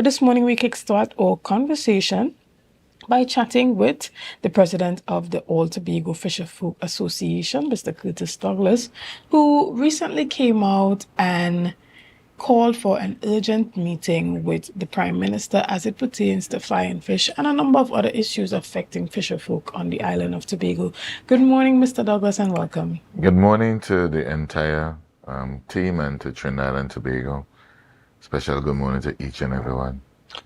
This morning we kickstart our conversation by chatting with the president of the All Tobago Fisher Folk Association, Mr. Curtis Douglas, who recently came out and called for an urgent meeting with the Prime Minister as it pertains to flying fish and a number of other issues affecting fisher folk on the island of Tobago. Good morning, Mr. Douglas, and welcome. Good morning to the entire team and to Trinidad and Tobago. Special good morning to each and everyone.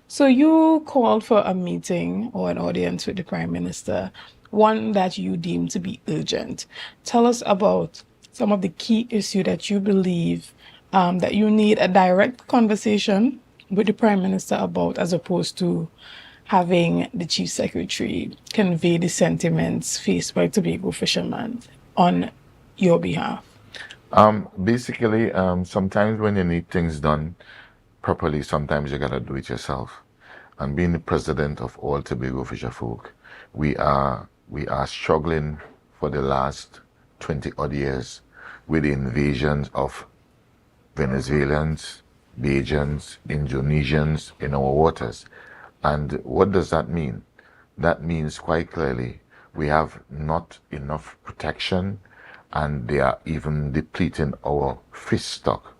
So you called for a meeting or an audience with the Prime Minister, one that you deem to be urgent. Tell us about some of the key issues that you believe that you need a direct conversation with the Prime Minister about, as opposed to having the Chief Secretary convey the sentiments faced by Tobago fishermen on your behalf. Basically, sometimes when you need things done properly, sometimes you gotta do it yourself. And being the president of all Tobago fisher folk, we are struggling for the last 20 odd years with the invasions of Venezuelans, Bajans, Indonesians in our waters. And what does that mean? That means quite clearly we have not enough protection, and they are even depleting our fish stock.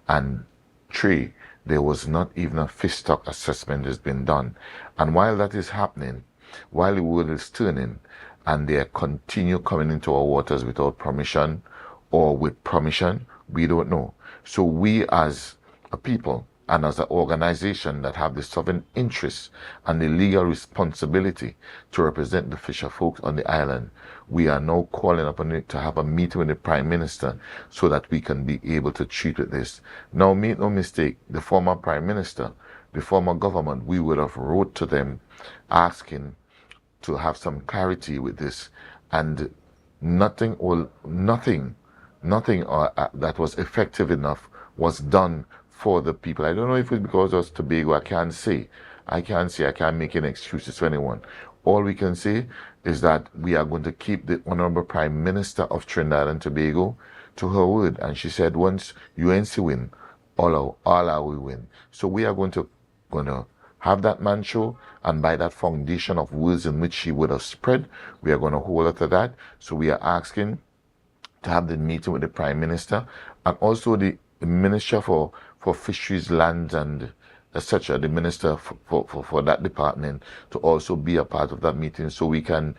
And three, there was not even a fish stock assessment has been done. And while that is happening, while the world is turning, and they continue coming into our waters without permission or with permission, we don't know. So we as a people and as an organization that have the sovereign interest and the legal responsibility to represent the fisher folk on the island, we are now calling upon it to have a meeting with the Prime Minister so that we can be able to treat with this. Now, make no mistake, the former Prime Minister, the former government, we would have wrote to them asking to have some clarity with this, and nothing that was effective enough was done for the people. I don't know if it's because of Tobago. I can't make any excuses for anyone. All we can say is that we are going to keep the Honorable Prime Minister of Trinidad and Tobago to her word. And she said, once UNC win, all our we win. So we are going to have that man show, and by that foundation of words in which she would have spread, we are going to hold her to that. So we are asking to have the meeting with the Prime Minister and also the Minister for Fisheries, Lands and etc., the Minister for that department, to also be a part of that meeting, so they can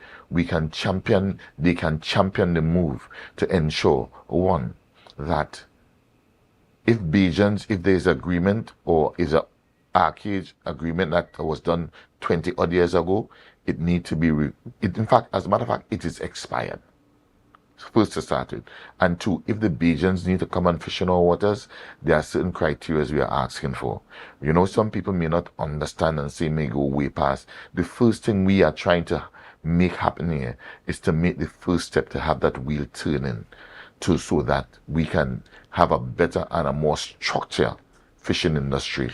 champion the move to ensure, one, that if there's agreement or is a archaic agreement that was done 20 odd years ago, it need to be in fact, as a matter of fact, it is expired. First to start with. And two, if the Bajans need to come and fish in our waters, there are certain criteria we are asking for. You know, some people may not understand and say may go way past. The first thing we are trying to make happen here is to make the first step to have that wheel turning, so that we can have a better and a more structured fishing industry.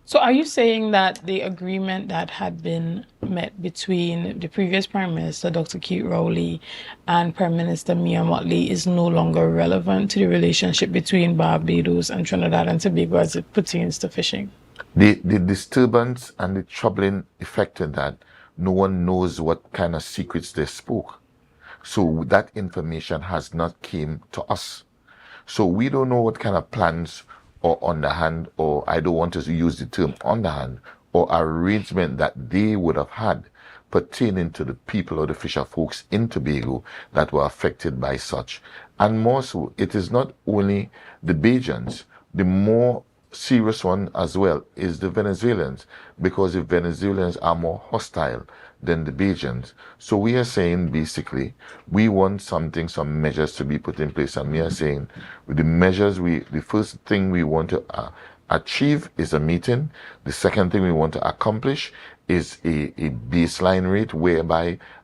So are you saying that the agreement that had been met between the previous Prime Minister, Dr. Keith Rowley, and Prime Minister Mia Mottley is no longer relevant to the relationship between Barbados and Trinidad and Tobago as it pertains to fishing? The disturbance and the troubling effect in that, no one knows what kind of secrets they spoke. So that information has not came to us. So we don't know what kind of plans or underhand, or I don't want to use the term underhand, or arrangement that they would have had pertaining to the people or the fisher folks in Tobago that were affected by such. And more so, it is not only the Bajans, the more serious one as well is the Venezuelans, because the Venezuelans are more hostile than the Bajans. So we are saying basically we want some measures to be put in place, and we are saying with the measures, the first thing we want to achieve is a meeting. The second thing we want to accomplish is a baseline rate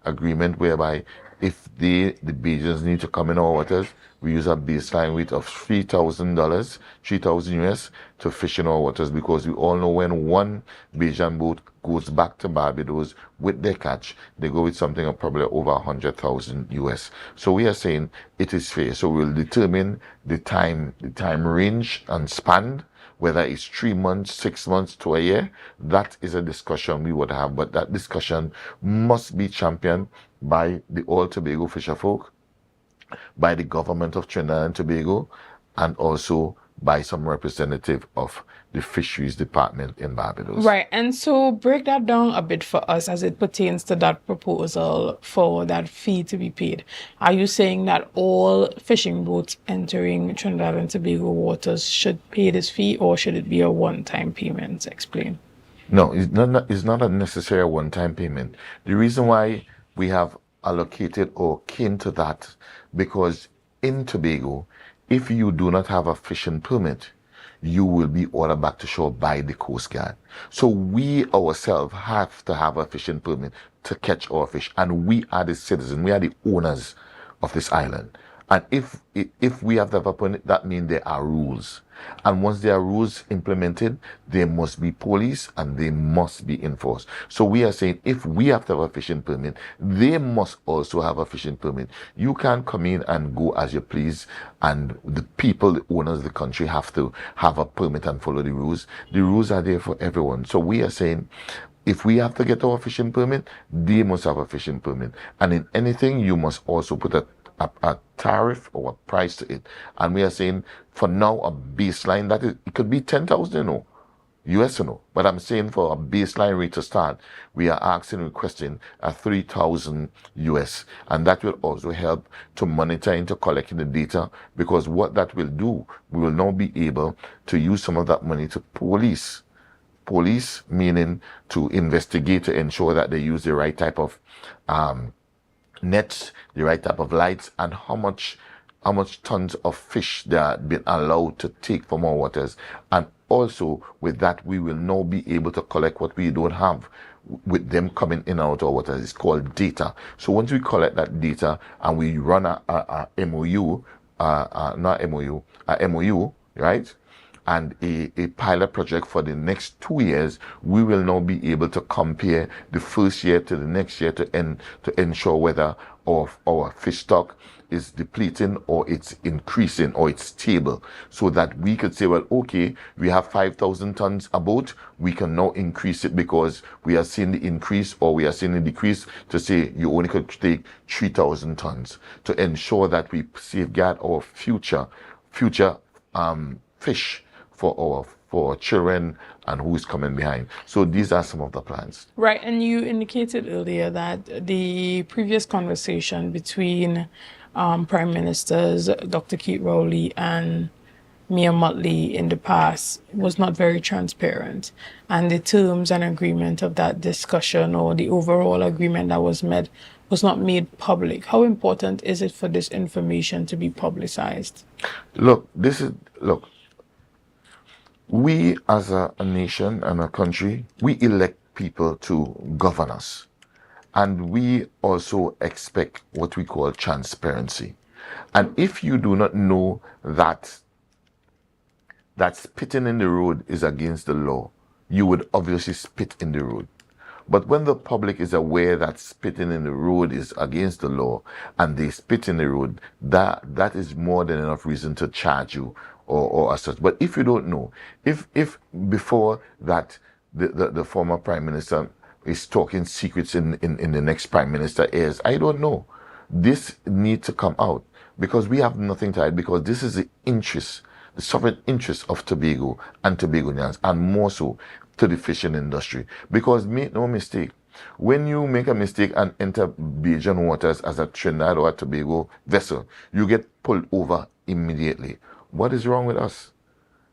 agreement whereby if the Bajans need to come in our waters, we use a baseline rate of $3,000, 3,000 US to fish in our waters, because we all know when one Bajan boat goes back to Barbados with their catch, they go with something of probably over 100,000 US. So we are saying it is fair. So we'll determine the time range and span whether it's 3 months, 6 months to a year, that is a discussion we would have. But that discussion must be championed by the all Tobago fisherfolk, by the government of Trinidad and Tobago, and also by some representative of the fisheries department in Barbados. Right. And so break that down a bit for us as it pertains to that proposal for that fee to be paid. Are you saying that all fishing boats entering Trinidad and Tobago waters should pay this fee, or should it be a one-time payment? Explain. No, it's not a necessary one-time payment. The reason why we have allocated or came to that, because in Tobago, if you do not have a fishing permit, you will be ordered back to shore by the Coast Guard. So we ourselves have to have a fishing permit to catch our fish, and we are the citizens, we are the owners of this island. And if we have to have a permit, that means there are rules. And once there are rules implemented, there must be police and they must be enforced. So we are saying if we have to have a fishing permit, they must also have a fishing permit. You can't come in and go as you please, and the people, the owners of the country, have to have a permit and follow the rules. The rules are there for everyone. So we are saying if we have to get our fishing permit, they must have a fishing permit. And in anything, you must also put a tariff or a price to it. And we are saying for now a baseline that it could be 10,000, US, but I'm saying for a baseline rate to start, we are requesting a 3,000 US, and that will also help to monitor into collecting the data, because what that will do, we will now be able to use some of that money to police, meaning to investigate, to ensure that they use the right type of nets, the right type of lights, and how much tons of fish they are being allowed to take from our waters. And also with that, we will now be able to collect what we don't have with them coming in and out of our waters. It's called data. So once we collect that data and we run a MOU, right? And a pilot project for the next 2 years, we will now be able to compare the first year to the next year to ensure whether our fish stock is depleting or it's increasing or it's stable, so that we could say, well, okay, we have 5,000 tons a boat, we can now increase it because we are seeing the increase or we are seeing the decrease, to say you only could take 3,000 tons, to ensure that we safeguard our future fish for our children and who is coming behind. So these are some of the plans. Right, and you indicated earlier that the previous conversation between Prime Ministers Dr. Keith Rowley and Mia Mottley in the past was not very transparent, and the terms and agreement of that discussion, or the overall agreement that was met, was not made public. How important is it for this information to be publicized? Look, we as a nation and a country, we elect people to govern us. And we also expect what we call transparency. And if you do not know that spitting in the road is against the law, you would obviously spit in the road. But when the public is aware that spitting in the road is against the law and they spit in the road, that is more than enough reason to charge you or as such. But if you don't know, if before that the former Prime Minister is talking secrets in the next Prime Minister ears, I don't know. This needs to come out, because we have nothing to hide, because this is the sovereign interest of Tobago and Tobagonians, and more so to the fishing industry. Because make no mistake, when you make a mistake and enter Bajan waters as a Trinidad or a Tobago vessel, you get pulled over immediately. What is wrong with us?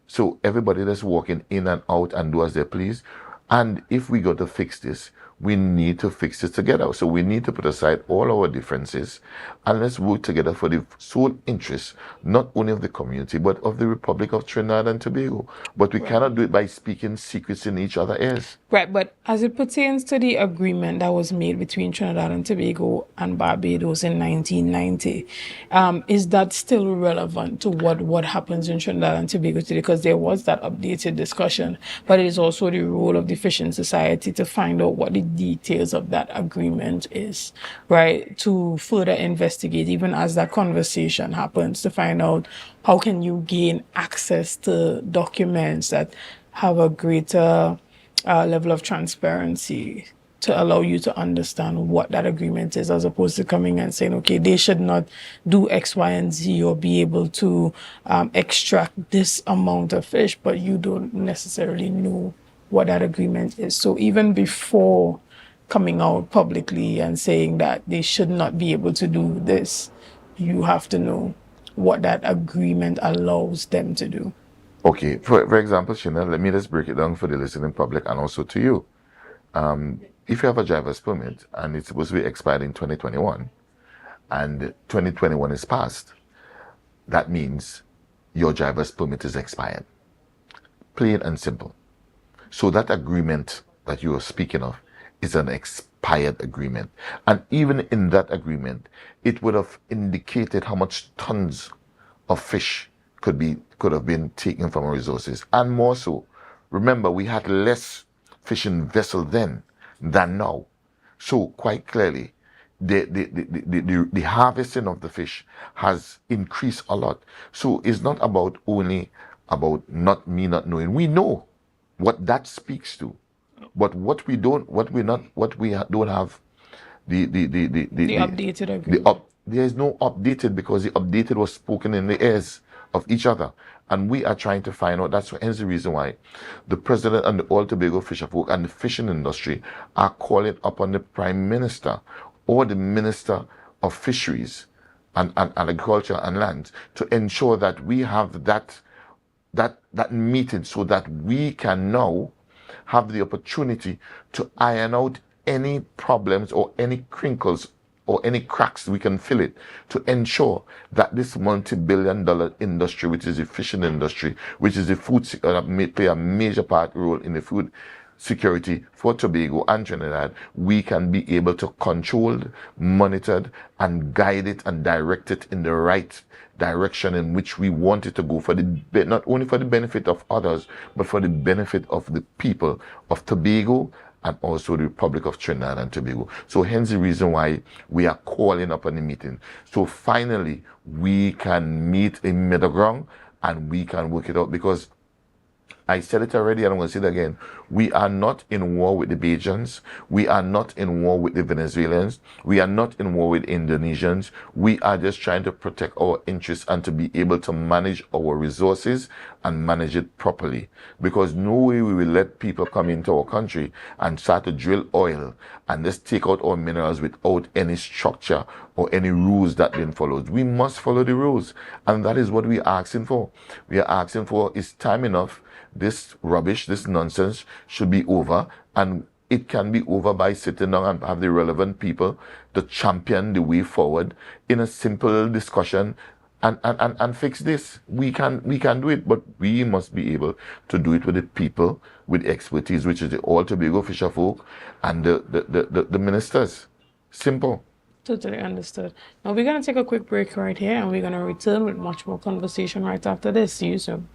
So everybody that's walking in and out and do as they please. And if we got to fix this, we need to fix it together. So we need to put aside all our differences and let's work together for the sole interest, not only of the community, but of the Republic of Trinidad and Tobago. But we cannot do it by speaking secrets in each other's ears. Right, but as it pertains to the agreement that was made between Trinidad and Tobago and Barbados in 1990, is that still relevant to what happens in Trinidad and Tobago today? Because there was that updated discussion, but it is also the role of the Fishing Society to find out what the details of that agreement is, right? To further investigate, even as that conversation happens, to find out how can you gain access to documents that have a greater level of transparency to allow you to understand what that agreement is, as opposed to coming and saying, okay, they should not do X, Y, and Z or be able to extract this amount of fish, but you don't necessarily know what that agreement is. So even before coming out publicly and saying that they should not be able to do this, you have to know what that agreement allows them to do. Okay, for example, Shenell, let me just break it down for the listening public and also to you. If you have a driver's permit and it's supposed to be expired in 2021 and 2021 is passed, that means your driver's permit is expired. Plain and simple. So that agreement that you are speaking of is an expired agreement. And even in that agreement, it would have indicated how much tons of fish could have been taken from our resources. And more so, remember, we had less fishing vessel then than now. So quite clearly, the harvesting of the fish has increased a lot. So it's not about only about not knowing. We know what that speaks to, but what we don't have The updated agreement. there is no updated, because the updated was spoken in the ears of each other, and we are trying to find out. That's hence the reason why the president and the all Tobago fisher folk and the fishing industry are calling upon the prime minister or the minister of fisheries and agriculture and lands to ensure that we have that meeting, so that we can now have the opportunity to iron out any problems or any crinkles or any cracks we can fill it, to ensure that this multi-billion-dollar industry, which is the fishing industry, which is the food, play a major role in the food security for Tobago and Trinidad, we can be able to control, monitor, and guide it and direct it in the right direction in which we want it to go, for the not only for the benefit of others, but for the benefit of the people of Tobago and also the Republic of Trinidad and Tobago. So hence the reason why we are calling up on the meeting. So finally, we can meet in middle ground and we can work it out, because I said it already and I'm going to say it again. We are not in war with the Bajans. We are not in war with the Venezuelans. We are not in war with Indonesians. We are just trying to protect our interests and to be able to manage our resources and manage it properly. Because no way we will let people come into our country and start to drill oil and just take out our minerals without any structure or any rules that been followed. We must follow the rules. And that is what we are asking for. We are asking for, is time enough? This rubbish, this nonsense should be over, and it can be over by sitting down and have the relevant people to champion the way forward in a simple discussion and fix this. We can do it, but we must be able to do it with the people with expertise, which is the all Tobago fisher folk and the ministers. Simple. Totally understood. Now we're going to take a quick break right here, and we're going to return with much more conversation right after this. See you soon.